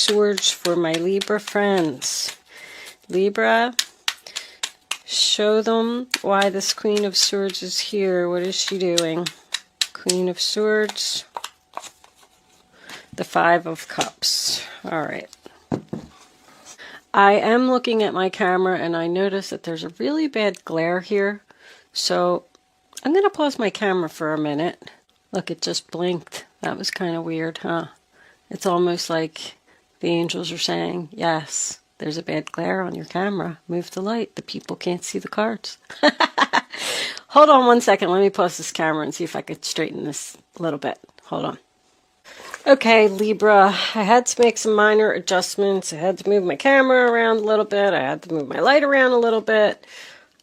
Swords for my Libra friends. Libra, show them why this Queen of Swords is here. What is she doing? Queen of Swords. The Five of Cups. All right. I am looking at my camera and I notice that there's a really bad glare here. So I'm going to pause my camera for a minute. Look, it just blinked. That was kind of weird, huh? It's almost like the angels are saying, yes, there's a bad glare on your camera. Move the light. The people can't see the cards. Hold on one second. Let me pause this camera and see if I could straighten this a little bit. Hold on. Okay, Libra, I had to make some minor adjustments. I had to move my camera around a little bit. I had to move my light around a little bit.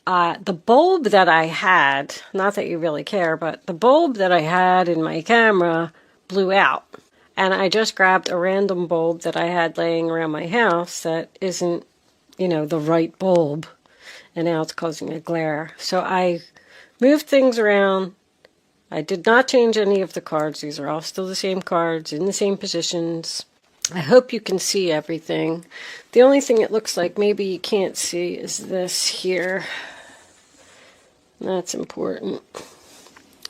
The bulb that I had, not that you really care, but the bulb that I had in my camera blew out. And I just grabbed a random bulb that I had laying around my house that isn't, the right bulb. And now it's causing a glare. So I moved things around. I did not change any of the cards. These are all still the same cards in the same positions. I hope you can see everything. The only thing it looks like maybe you can't see is this here. That's important.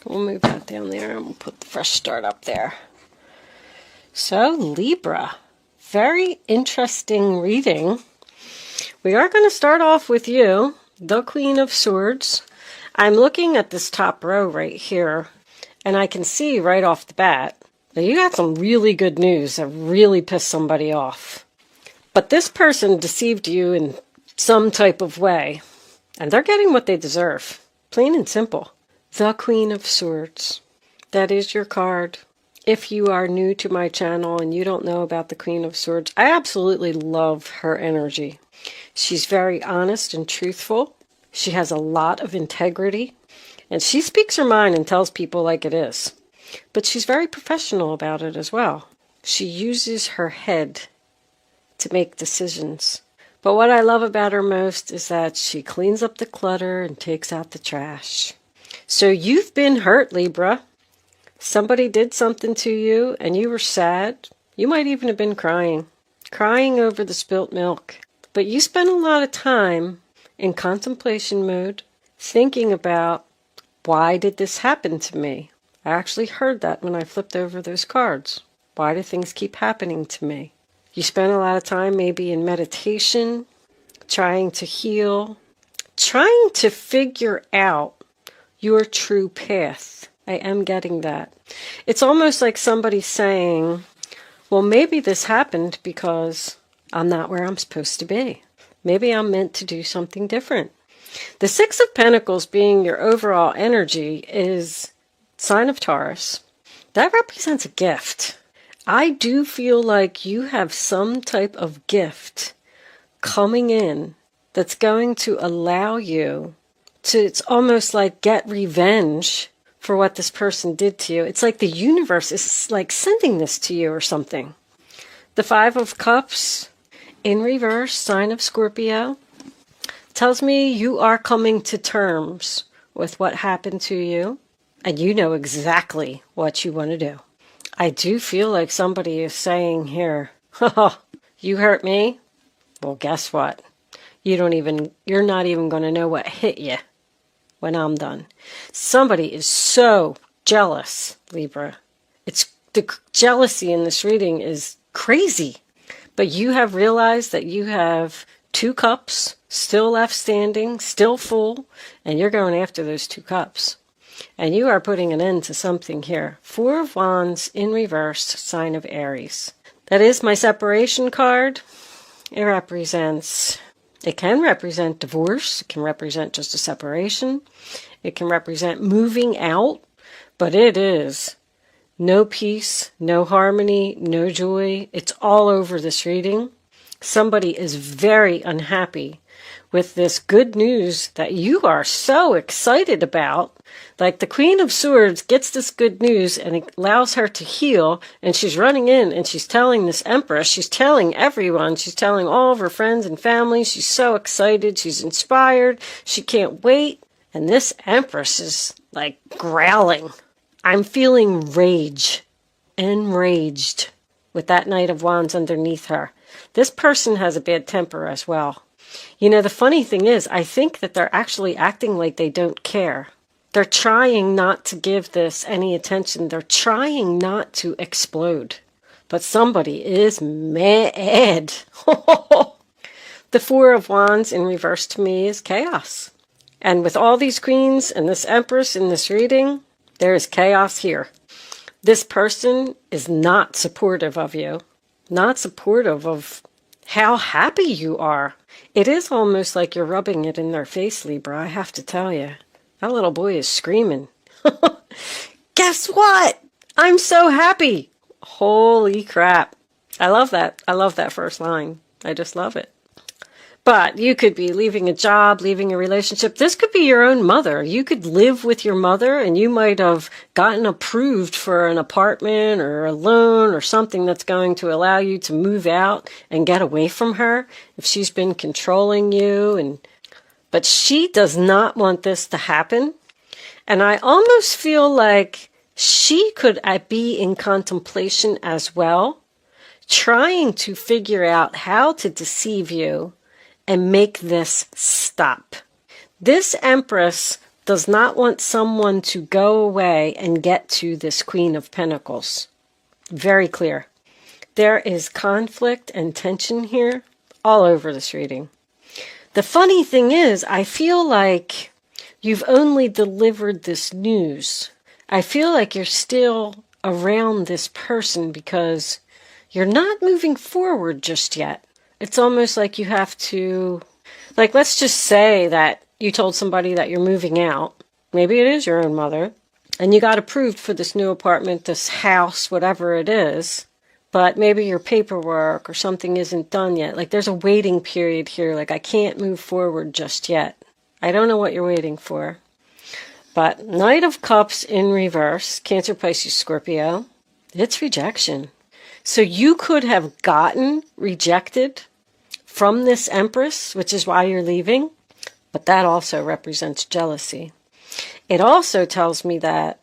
We'll move that down there and we'll put the fresh start up there. So, Libra, very interesting reading. We are going to start off with you, the Queen of Swords. I'm looking at this top row right here, and I can see right off the bat that you got some really good news that really pissed somebody off. But this person deceived you in some type of way, and they're getting what they deserve. Plain and simple. The Queen of Swords. That is your card. If you are new to my channel and you don't know about the Queen of Swords, I absolutely love her energy. She's very honest and truthful. She has a lot of integrity, and she speaks her mind and tells people like it is. But she's very professional about it as well. She uses her head to make decisions. But what I love about her most is that she cleans up the clutter and takes out the trash. So you've been hurt, Libra. Somebody did something to you and you were sad. You might even have been crying over the spilt milk. But you spent a lot of time in contemplation mode, thinking about, why did this happen to me? I actually heard that when I flipped over those cards. Why do things keep happening to me? You spent a lot of time maybe in meditation, trying to heal, trying to figure out your true path. I am getting that. It's almost like somebody saying, well, maybe this happened because I'm not where I'm supposed to be. Maybe I'm meant to do something different. The Six of Pentacles being your overall energy is sign of Taurus. That represents a gift. I do feel like you have some type of gift coming in that's going to allow you to, it's almost like get revenge for what this person did to you. It's like the universe is like sending this to you or something. The Five of Cups in reverse, sign of Scorpio, tells me you are coming to terms with what happened to you, and you know exactly what you want to do. I do feel like somebody is saying here, oh, you hurt me? Well, guess what? You're not even going to know what hit you when I'm done. Somebody is so jealous, Libra. It's the jealousy in this reading is crazy. But you have realized that you have 2 cups still left standing, still full, and you're going after those 2 cups. And you are putting an end to something here. 4 of Wands in reverse, sign of Aries. That is my separation card. It can represent divorce. It can represent just a separation. It can represent moving out. But it is no peace, no harmony, no joy. It's all over this reading. Somebody is very unhappy with this good news that you are so excited about. Like the Queen of Swords gets this good news and it allows her to heal. And she's running in and she's telling this Empress, she's telling everyone, she's telling all of her friends and family. She's so excited. She's inspired. She can't wait. And this Empress is like growling. I'm feeling rage. Enraged. with that Knight of Wands underneath her. This person has a bad temper as well. You know, the funny thing is, I think that they're actually acting like they don't care. They're trying not to give this any attention. They're trying not to explode. But somebody is mad. The Four of Wands in reverse to me is chaos. And with all these queens and this Empress in this reading, there is chaos here. This person is not supportive of you, not supportive of how happy you are. It is almost like you're rubbing it in their face, Libra, I have to tell you. That little boy is screaming. Guess what? I'm so happy. Holy crap. I love that. I love that first line. I just love it. But you could be leaving a job, leaving a relationship. This could be your own mother. You could live with your mother and you might have gotten approved for an apartment or a loan or something that's going to allow you to move out and get away from her if she's been controlling you. But she does not want this to happen. And I almost feel like she could be in contemplation as well, trying to figure out how to deceive you and make this stop. This Empress does not want someone to go away and get to this Queen of Pentacles. Very clear. There is conflict and tension here all over this reading. The funny thing is, I feel like you've only delivered this news. I feel like you're still around this person because you're not moving forward just yet. It's almost like you have to, like, let's just say that you told somebody that you're moving out. Maybe it is your own mother. And you got approved for this new apartment, this house, whatever it is. But maybe your paperwork or something isn't done yet. Like, there's a waiting period here. Like, I can't move forward just yet. I don't know what you're waiting for. But Knight of Cups in reverse, Cancer, Pisces, Scorpio, it's rejection. So you could have gotten rejected from this Empress, which is why you're leaving, but that also represents jealousy. It also tells me that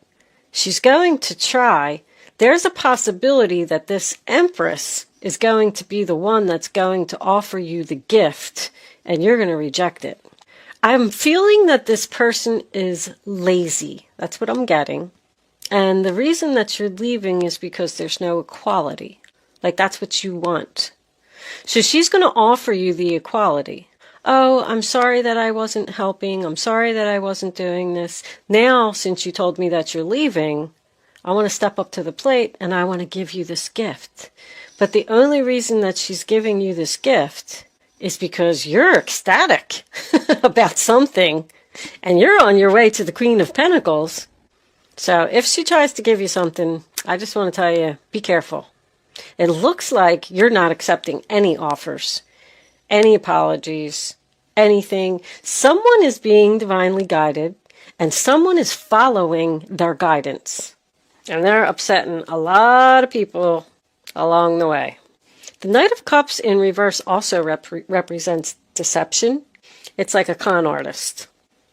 she's going to try. There's a possibility that this Empress is going to be the one that's going to offer you the gift, and you're going to reject it. I'm feeling that this person is lazy. That's what I'm getting. And the reason that you're leaving is because there's no equality. Like, that's what you want. So she's going to offer you the equality. Oh, I'm sorry that I wasn't helping. I'm sorry that I wasn't doing this. Now, since you told me that you're leaving, I want to step up to the plate and I want to give you this gift. But the only reason that she's giving you this gift is because you're ecstatic about something and you're on your way to the Queen of Pentacles. So if she tries to give you something, I just want to tell you, be careful. It looks like you're not accepting any offers, any apologies, anything. Someone is being divinely guided and someone is following their guidance. And they're upsetting a lot of people along the way. The Knight of Cups in reverse also represents deception. It's like a con artist.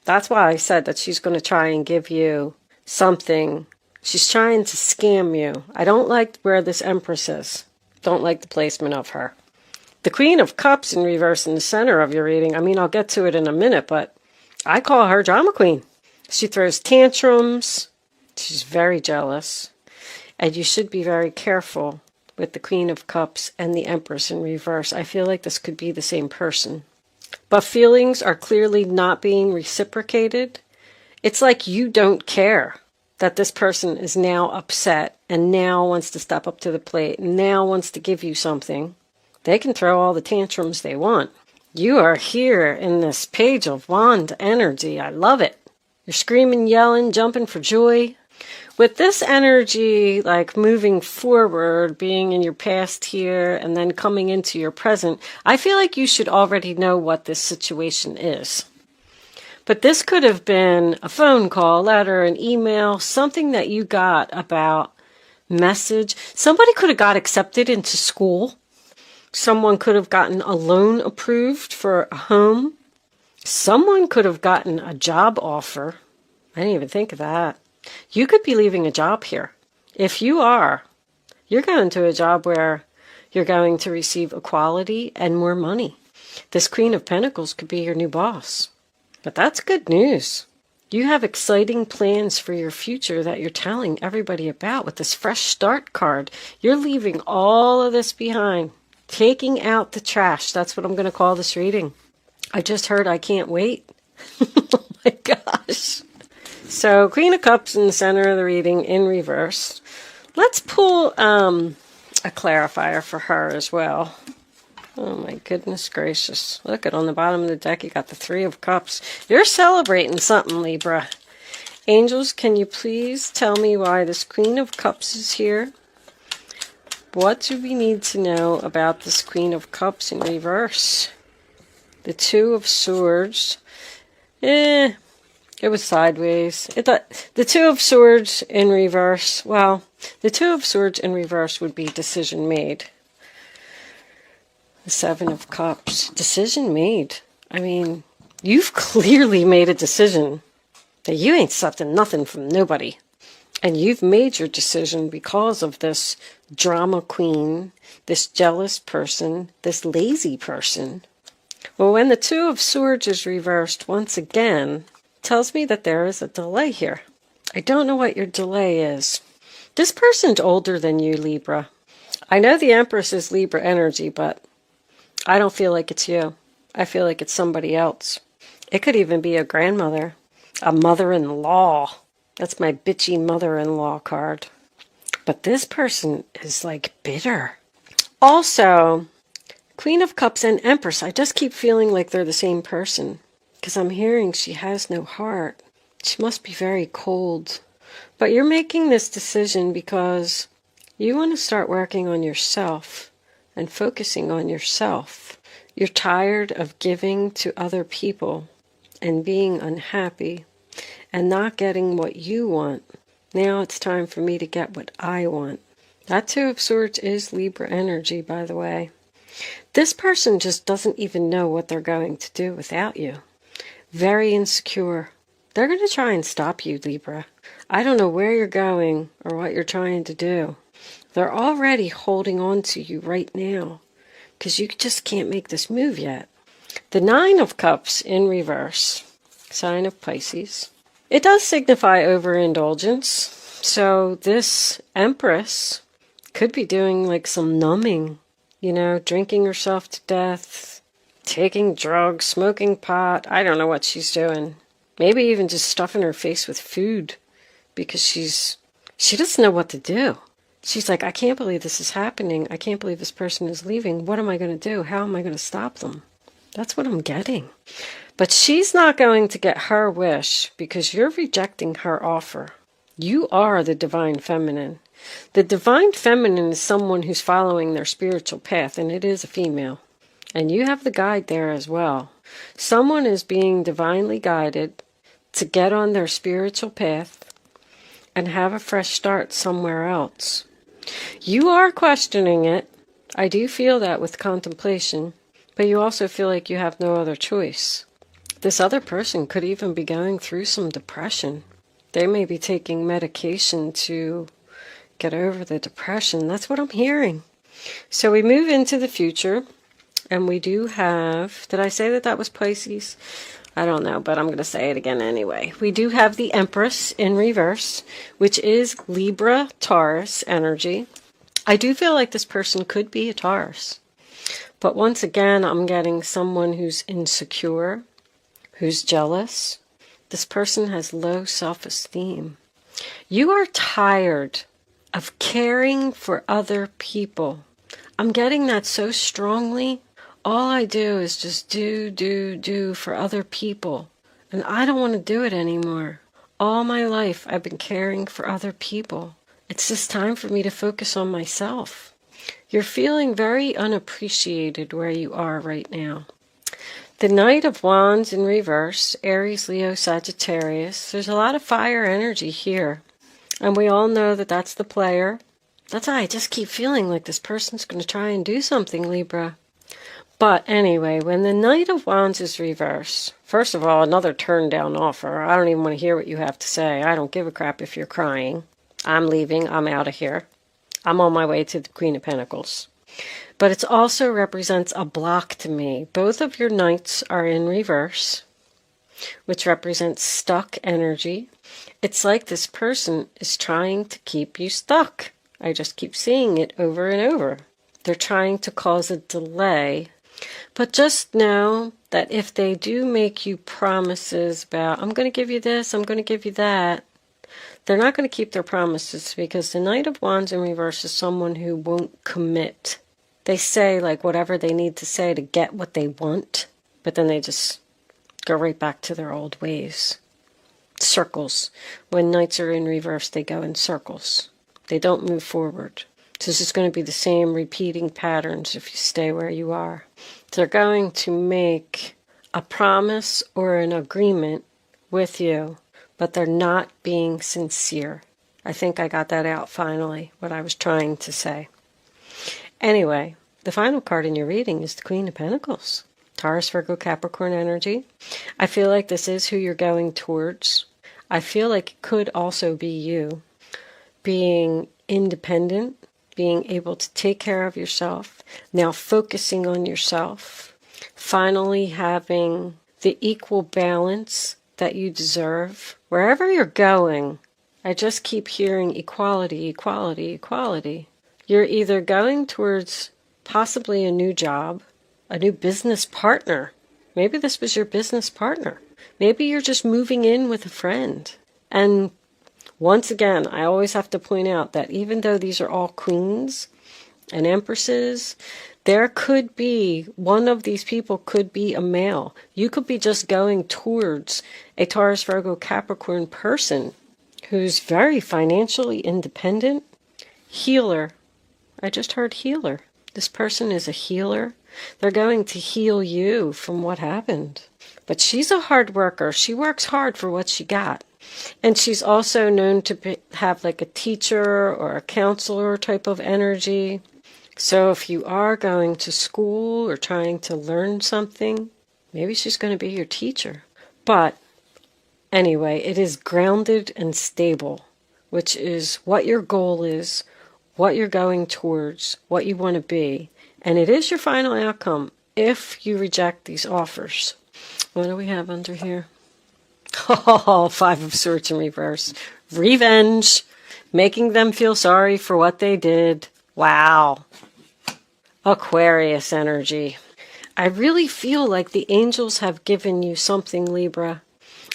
That's why I said that she's going to try and give you something. She's trying to scam you. I don't like where this Empress is. Don't like the placement of her. The Queen of Cups in reverse in the center of your reading. I mean, I'll get to it in a minute, but I call her drama queen. She throws tantrums. She's very jealous. And you should be very careful with the Queen of Cups and the Empress in reverse. I feel like this could be the same person. But feelings are clearly not being reciprocated. It's like you don't care that this person is now upset and now wants to step up to the plate and now wants to give you something. They can throw all the tantrums they want. You are here in this Page of Wand energy. I love it. You're screaming, yelling, jumping for joy. With this energy, like moving forward, being in your past here, and then coming into your present, I feel like you should already know what this situation is. But this could have been a phone call, letter, an email, something that you got about message. Somebody could have got accepted into school. Someone could have gotten a loan approved for a home. Someone could have gotten a job offer. I didn't even think of that. You could be leaving a job here. If you are, You're going to a job where you're going to receive equality and more money. This Queen of Pentacles could be your new boss. But that's good news. You have exciting plans for your future that you're telling everybody about with this fresh start card. You're leaving all of this behind. Taking out the trash. That's what I'm going to call this reading. I just heard I can't wait. Oh my gosh. So Queen of Cups in the center of the reading in reverse. Let's pull a clarifier for her as well. Oh my goodness gracious. Look at on the bottom of the deck, you got the Three of Cups. You're celebrating something, Libra. Angels, can you please tell me why this Queen of Cups is here? What do we need to know about this Queen of Cups in reverse? The Two of Swords. It was sideways. The Two of Swords in reverse. Well, the Two of Swords in reverse would be decision made. The Seven of Cups. Decision made. I mean, you've clearly made a decision that you ain't accepting nothing from nobody. And you've made your decision because of this drama queen, this jealous person, this lazy person. Well, when the Two of Swords is reversed once again, tells me that there is a delay here. I don't know what your delay is. This person's older than you, Libra. I know the Empress is Libra energy, but I don't feel like it's you. I feel like it's somebody else. It could even be a grandmother, a mother-in-law. That's my bitchy mother-in-law card. But this person is like bitter. Also, Queen of Cups and Empress, I just keep feeling like they're the same person. Because I'm hearing she has no heart. She must be very cold. But you're making this decision because you want to start working on yourself and focusing on yourself. You're tired of giving to other people and being unhappy and not getting what you want. Now it's time for me to get what I want. That Two of Swords is Libra energy, by the way. This person just doesn't even know what they're going to do without you. Very insecure. They're going to try and stop you, Libra. I don't know where you're going or what you're trying to do. They're already holding on to you right now because you just can't make this move yet. The Nine of Cups in reverse, sign of Pisces. It does signify overindulgence. So this Empress could be doing like some numbing, drinking herself to death, taking drugs, smoking pot. I don't know what she's doing. Maybe even just stuffing her face with food because she doesn't know what to do. She's like, I can't believe this is happening. I can't believe this person is leaving. What am I going to do? How am I going to stop them? That's what I'm getting. But she's not going to get her wish because you're rejecting her offer. You are the Divine Feminine. The Divine Feminine is someone who's following their spiritual path, and it is a female. And you have the guide there as well. Someone is being divinely guided to get on their spiritual path and have a fresh start somewhere else. You are questioning it. I do feel that with contemplation, but you also feel like you have no other choice. This other person could even be going through some depression. They may be taking medication to get over the depression. That's what I'm hearing. So we move into the future, and we do have, did I say that was Pisces? I don't know, but I'm going to say it again anyway. We do have the Empress in reverse, which is Libra Taurus energy. I do feel like this person could be a Taurus. But once again, I'm getting someone who's insecure, who's jealous. This person has low self-esteem. You are tired of caring for other people. I'm getting that so strongly. All I do is just do for other people. And I don't want to do it anymore. All my life I've been caring for other people. It's just time for me to focus on myself. You're feeling very unappreciated where you are right now. The Knight of Wands in reverse, Aries, Leo, Sagittarius. There's a lot of fire energy here. And we all know that that's the player. That's why I just keep feeling like this person's going to try and do something, Libra. But anyway, when the Knight of Wands is reversed, first of all, another turn down offer. I don't even want to hear what you have to say. I don't give a crap if you're crying. I'm leaving. I'm out of here. I'm on my way to the Queen of Pentacles. But it also represents a block to me. Both of your knights are in reverse, which represents stuck energy. It's like this person is trying to keep you stuck. I just keep seeing it over and over. They're trying to cause a delay. But just know that if they do make you promises about, I'm going to give you this, I'm going to give you that, they're not going to keep their promises, because the Knight of Wands in reverse is someone who won't commit. They say like whatever they need to say to get what they want, but then they just go right back to their old ways. Circles. When knights are in reverse, they go in circles. They don't move forward. So this is going to be the same repeating patterns if you stay where you are. They're going to make a promise or an agreement with you, but they're not being sincere. I think I got that out finally, what I was trying to say. Anyway, the final card in your reading is the Queen of Pentacles. Taurus, Virgo, Capricorn energy. I feel like this is who you're going towards. I feel like it could also be you being independent, being able to take care of yourself, now focusing on yourself, finally having the equal balance that you deserve. Wherever you're going, I just keep hearing equality, equality, equality. You're either going towards possibly a new job, a new business partner. Maybe this was your business partner. Maybe you're just moving in with a friend. And once again, I always have to point out that even though these are all queens and empresses, there could be, one of these people could be a male. You could be just going towards a Taurus, Virgo, Capricorn person who's very financially independent. Healer. I just heard healer. This person is a healer. They're going to heal you from what happened. But she's a hard worker. She works hard for what she got. And she's also known to have like a teacher or a counselor type of energy. So if you are going to school or trying to learn something, maybe she's going to be your teacher. But anyway, it is grounded and stable, which is what your goal is, what you're going towards, what you want to be. And it is your final outcome if you reject these offers. What do we have under here? Oh, Five of Swords in reverse. Revenge. Making them feel sorry for what they did. Wow. Aquarius energy. I really feel like the angels have given you something, Libra.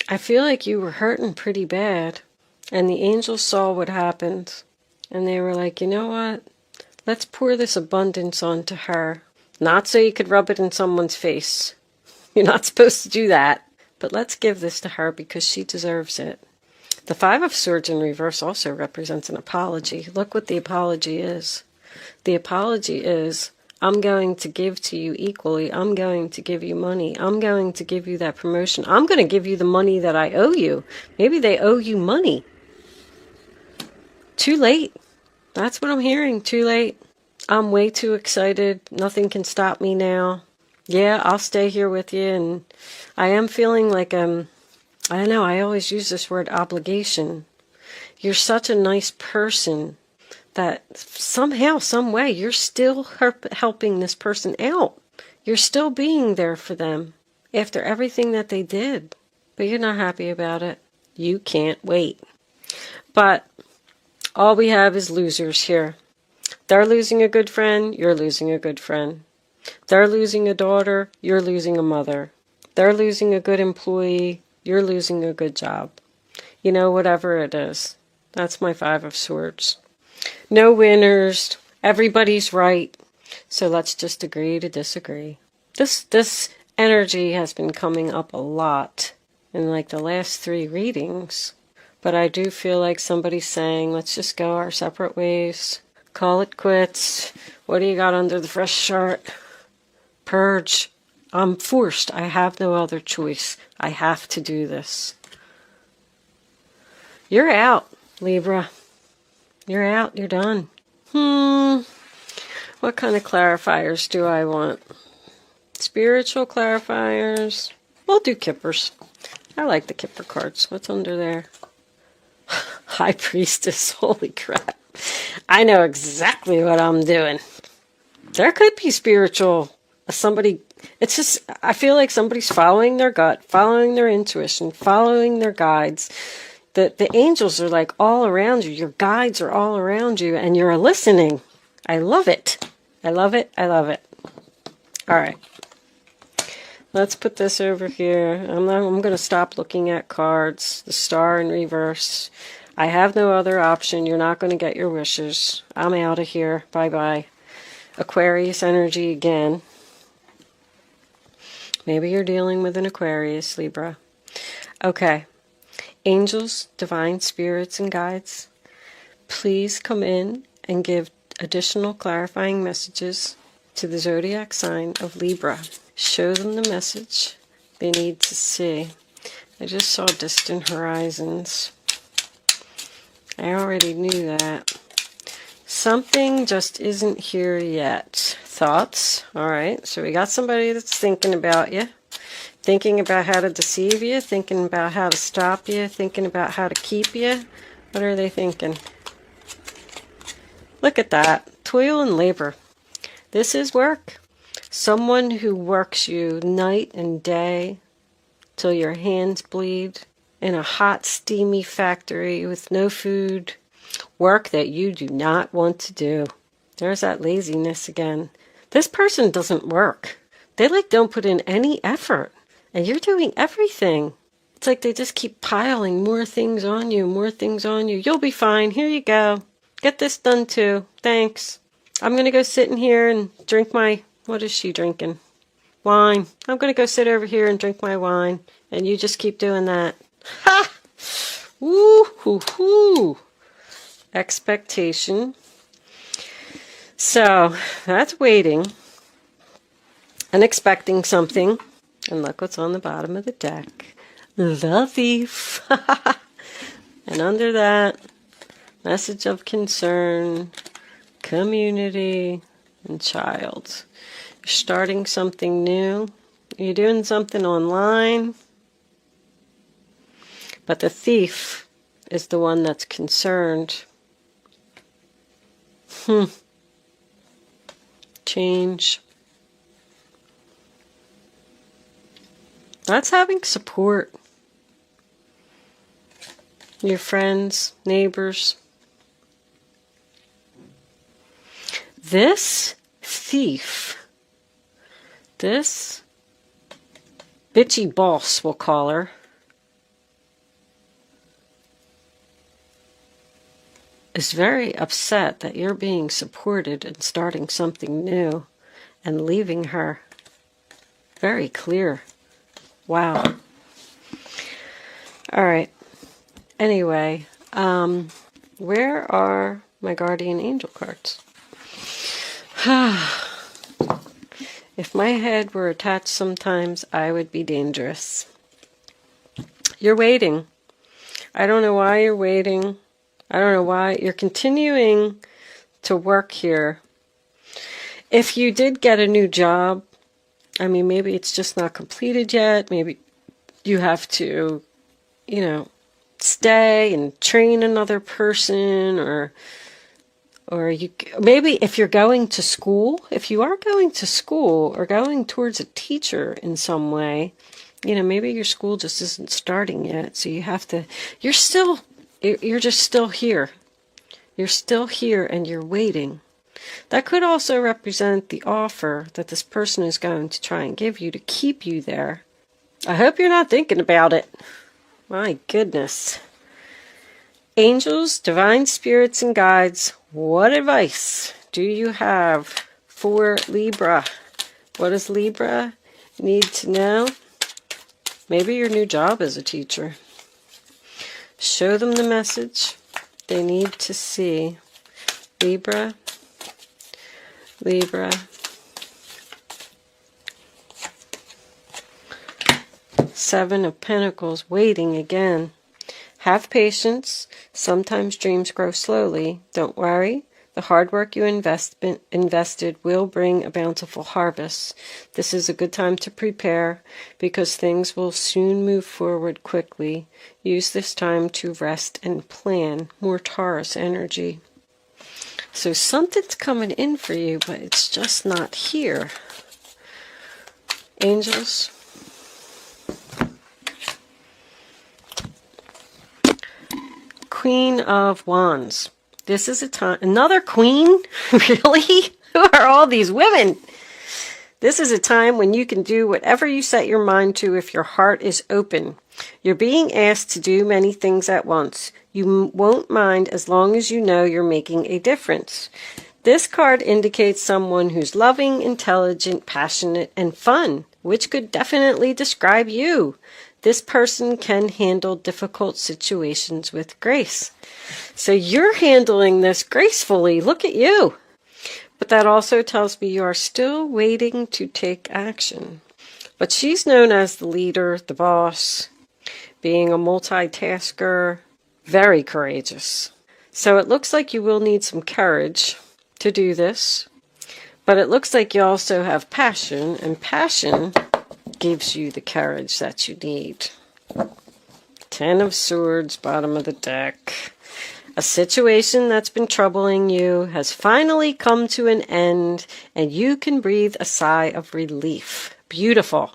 I feel like you were hurting pretty bad. And the angels saw what happened. And they were like, you know what? Let's pour this abundance onto her. Not so you could rub it in someone's face. You're not supposed to do that. But let's give this to her because she deserves it. The Five of Swords in reverse also represents an apology. Look what the apology is. The apology is, I'm going to give to you equally. I'm going to give you money. I'm going to give you that promotion. I'm going to give you the money that I owe you. Maybe they owe you money. Too late. That's what I'm hearing. Too late. I'm way too excited. Nothing can stop me now. Yeah, I'll stay here with you. And I am feeling like, I don't know, I always use this word obligation. You're such a nice person that somehow, some way, you're still helping this person out. You're still being there for them after everything that they did. But you're not happy about it. You can't wait. But all we have is losers here. They're losing a good friend, you're losing a good friend. They're losing a daughter, you're losing a mother. They're losing a good employee, you're losing a good job. You know, whatever it is. That's my Five of Swords. No winners. Everybody's right. So let's just agree to disagree. This energy has been coming up a lot in like the last 3 readings. But I do feel like somebody's saying, let's just go our separate ways. Call it quits. What do you got under the fresh chart? Purge. I'm forced. I have no other choice. I have to do this. You're out, Libra. You're out. You're done. What kind of clarifiers do I want? Spiritual clarifiers. We'll do Kippers. I like the Kipper cards. What's under there? High Priestess, holy crap. I know exactly what I'm doing. There could be spiritual, somebody, it's just, I feel like somebody's following their gut, following their intuition, following their guides. The angels are like all around you. Your guides are all around you, and you're listening. I love it. I love it. I love it. All right. Let's put this over here. I'm going to stop looking at cards. The star in reverse. I have no other option. You're not going to get your wishes. I'm out of here. Bye-bye. Aquarius energy again. Maybe you're dealing with an Aquarius, Libra. Okay. Angels, divine spirits, and guides, please come in and give additional clarifying messages to the zodiac sign of Libra. Show them the message they need to see. I just saw distant horizons. I already knew that. Something just isn't here yet. Thoughts? All right, so we got somebody that's thinking about you. Thinking about how to deceive you, thinking about how to stop you, thinking about how to keep you. What are they thinking? Look at that. Toil and labor. This is work. Someone who works you night and day till your hands bleed in a hot, steamy factory with no food. Work that you do not want to do. There's that laziness again. This person doesn't work. They don't put in any effort. And you're doing everything. It's like they just keep piling more things on you, more things on you. You'll be fine. Here you go. Get this done too. Thanks. I'm going to go sit in here and drink my... What is she drinking? Wine. I'm going to go sit over here and drink my wine. And you just keep doing that. Ha! Woo-hoo-hoo. Expectation. So, that's waiting. And expecting something. And look what's on the bottom of the deck. The Thief. And under that, message of concern, community, and child. You're starting something new. You're doing something online. But the thief is the one that's concerned. Change. That's having support. Your friends, neighbors. This thief, this bitchy boss, we'll call her, is very upset that you're being supported and starting something new and leaving her. Very clear. Wow. All right. Anyway, where are my guardian angel cards? If my head were attached sometimes, I would be dangerous. You're waiting. I don't know why you're waiting. I don't know why. You're continuing to work here. If you did get a new job, I mean, maybe it's just not completed yet. Maybe you have to, stay and train another person, or you, maybe if you're going to school, if you are going to school or going towards a teacher in some way, maybe your school just isn't starting yet. So you have to, you're just still here. You're still here and you're waiting. That could also represent the offer that this person is going to try and give you to keep you there. I hope you're not thinking about it. My goodness. Angels, divine spirits, and guides, what advice do you have for Libra? What does Libra need to know? Maybe your new job as a teacher. Show them the message they need to see. Libra. Seven of Pentacles, waiting again. Have patience. Sometimes dreams grow slowly. Don't worry. The hard work you invested will bring a bountiful harvest. This is a good time to prepare because things will soon move forward quickly. Use this time to rest and plan. More Taurus energy. So something's coming in for you, but it's just not here. Angels. Queen of Wands. This is a time, another queen? Really? Who are all these women? This is a time when you can do whatever you set your mind to if your heart is open. You're being asked to do many things at once. You won't mind as long as you know you're making a difference. This card indicates someone who's loving, intelligent, passionate, and fun, which could definitely describe you. This person can handle difficult situations with grace. So you're handling this gracefully. Look at you. But that also tells me you are still waiting to take action. But she's known as the leader, the boss, being a multitasker, very courageous. So it looks like you will need some courage to do this. But it looks like you also have passion, and passion gives you the courage that you need. 10 of Swords, bottom of the deck. A situation that's been troubling you has finally come to an end, and you can breathe a sigh of relief. Beautiful.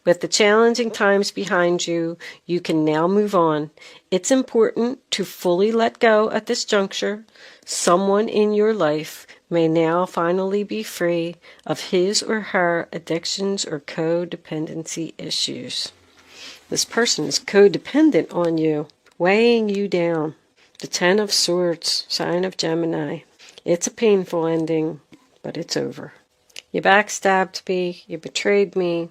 With the challenging times behind you, you can now move on. It's important to fully let go at this juncture. Someone in your life may now finally be free of his or her addictions or codependency issues. This person is codependent on you, weighing you down. The 10 of Swords, sign of Gemini. It's a painful ending, but it's over. You backstabbed me, you betrayed me.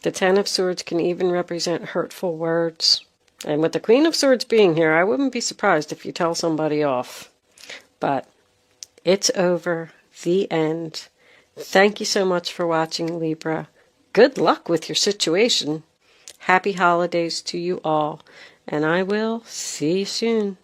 The 10 of Swords can even represent hurtful words. And with the Queen of Swords being here, I wouldn't be surprised if you tell somebody off. But it's over. The end. Thank you so much for watching, Libra. Good luck with your situation. Happy holidays to you all. And I will see you soon.